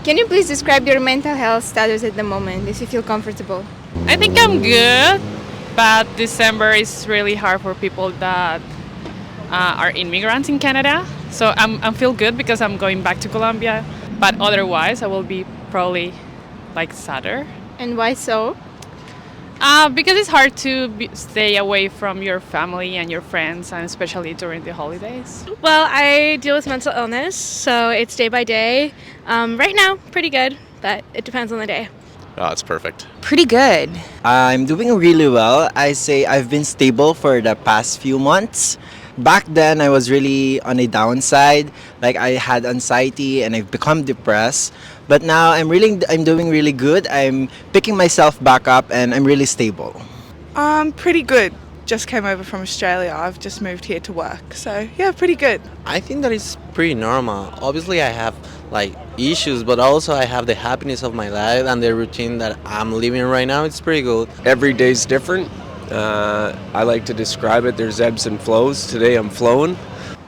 Can you please describe your mental health status at the moment, if you feel comfortable? I think I'm good, but December is really hard for people that are immigrants in Canada. So I'm feel good because I'm going back to Colombia, but otherwise I will be probably like sadder. And why so? Because it's hard to stay away from your family and your friends, and especially during the holidays. Well, I deal with mental illness, so it's day by day. Right now, pretty good, but it depends on the day. Oh, it's perfect. Pretty good. I'm doing really well. I say I've been stable for the past few months. Back then, I was really on a downside. Like I had anxiety and I've become depressed. But now I'm doing really good. I'm picking myself back up and I'm really stable. Pretty good. Just came over from Australia. I've just moved here to work. So, yeah, pretty good. I think that is pretty normal. Obviously, I have like issues, but also I have the happiness of my life and the routine that I'm living right now. It's pretty good. Every day's different. I like to describe it. There's ebbs and flows. Today I'm flowing.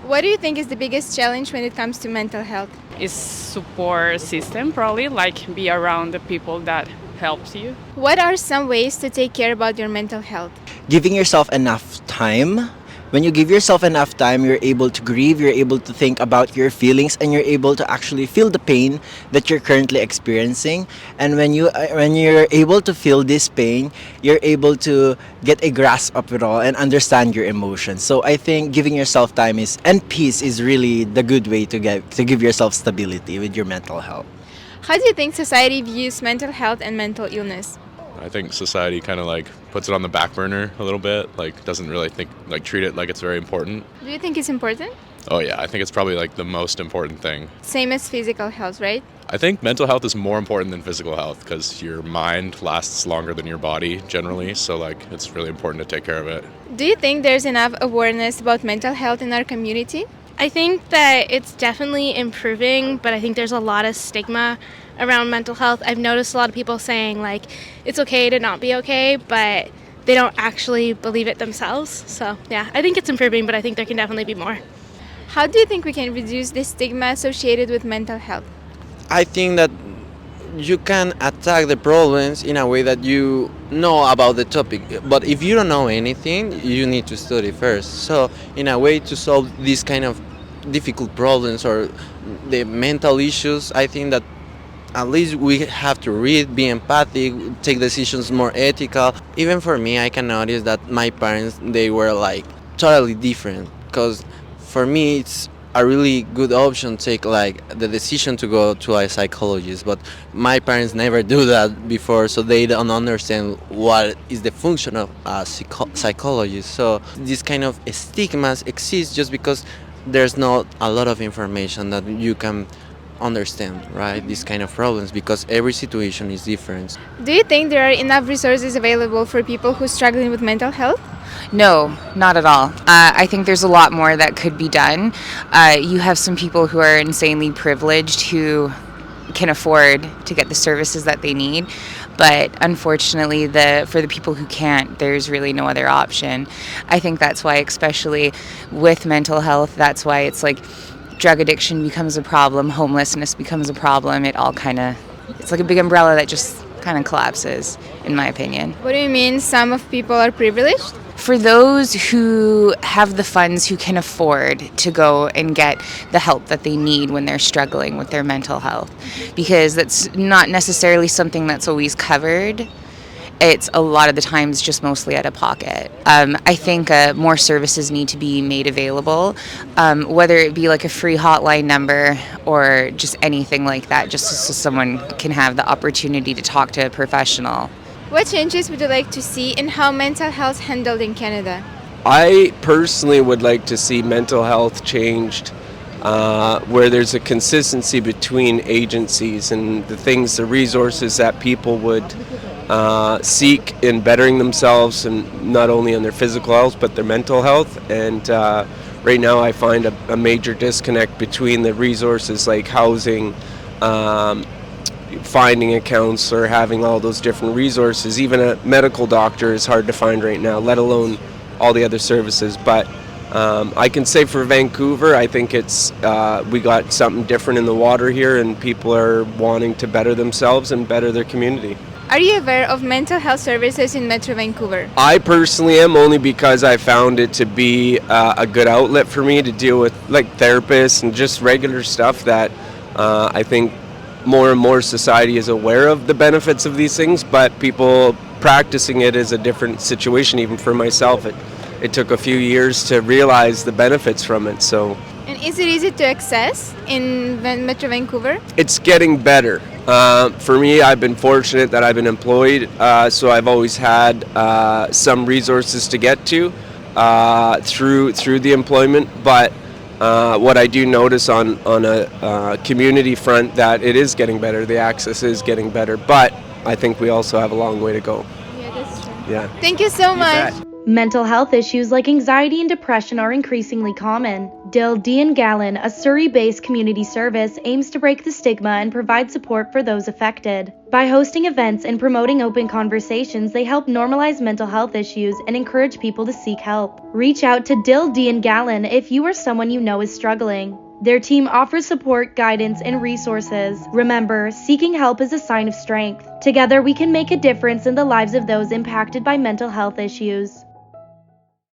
What do you think is the biggest challenge when it comes to mental health? Is support system probably like be around the people that helps you. What are some ways to take care about your mental health? Giving yourself enough time. When you give yourself enough time, you're able to grieve, you're able to think about your feelings, and you're able to actually feel the pain that you're currently experiencing. And when you're able to feel this pain, you're able to get a grasp of it all and understand your emotions. So I think giving yourself time and peace is really the good way to give yourself stability with your mental health. How do you think society views mental health and mental illness? I think society kind of like puts it on the back burner a little bit, like doesn't really treat it like it's very important. Do you think it's important? Oh yeah, I think it's probably like the most important thing. Same as physical health, right? I think mental health is more important than physical health because your mind lasts longer than your body generally, so like it's really important to take care of it. Do you think there's enough awareness about mental health in our community? I think that it's definitely improving, but I think there's a lot of stigma around mental health. I've noticed a lot of people saying like it's okay to not be okay, but they don't actually believe it themselves. So yeah, I think it's improving, but I think there can definitely be more. How do you think we can reduce the stigma associated with mental health? I think that you can attack the problems in a way that you know about the topic, but if you don't know anything, you need to study first. So in a way to solve these kind of difficult problems or the mental issues, I think that at least we have to read, be empathic, take decisions more ethical. Even for me, I can notice that my parents, they were like totally different, because for me it's a really good option to take like the decision to go to a psychologist, but my parents never do that before, so they don't understand what is the function of a psychologist. So these kind of stigmas exist just because there's not a lot of information that you can understand, right, these kind of problems, because every situation is different. Do you think there are enough resources available for people who are struggling with mental health? No, not at all. I think there's a lot more that could be done. You have some people who are insanely privileged who can afford to get the services that they need, but unfortunately for the people who can't, there's really no other option. I think that's why, especially with mental health, that's why it's like drug addiction becomes a problem, homelessness becomes a problem. It's like a big umbrella that just kind of collapses, in my opinion. What do you mean some of people are privileged? For those who have the funds, who can afford to go and get the help that they need when they're struggling with their mental health, because that's not necessarily something that's always covered. It's a lot of the times just mostly out of pocket. I think more services need to be made available, whether it be like a free hotline number or just anything like that, just so someone can have the opportunity to talk to a professional. What changes would you like to see in how mental health is handled in Canada? I personally would like to see mental health changed where there's a consistency between agencies and the resources that people would seek in bettering themselves, and not only on their physical health but their mental health. And right now I find a major disconnect between the resources like housing, finding a counselor, having all those different resources. Even a medical doctor is hard to find right now, let alone all the other services. But I can say for Vancouver, I think it's we got something different in the water here, and people are wanting to better themselves and better their community. Are you aware of mental health services in Metro Vancouver? I personally am, only because I found it to be a good outlet for me to deal with like therapists and just regular stuff that I think more and more society is aware of the benefits of these things, but people practicing it is a different situation. Even for myself, it took a few years to realize the benefits from it. So, And is it easy to access in Metro Vancouver? it's getting better. For me, I've been fortunate that I've been employed, so I've always had some resources to get to through the employment. But what I do notice on a community front, that it is getting better. The access is getting better, but I think we also have a long way to go. Yeah, that's true. Yeah. Thank you so much. Mental health issues like anxiety and depression are increasingly common. Dil Diyan Gallan, a Surrey-based community service, aims to break the stigma and provide support for those affected. By hosting events and promoting open conversations, they help normalize mental health issues and encourage people to seek help. Reach out to Dil Diyan Gallan if you or someone you know is struggling. Their team offers support, guidance, and resources. Remember, seeking help is a sign of strength. Together, we can make a difference in the lives of those impacted by mental health issues.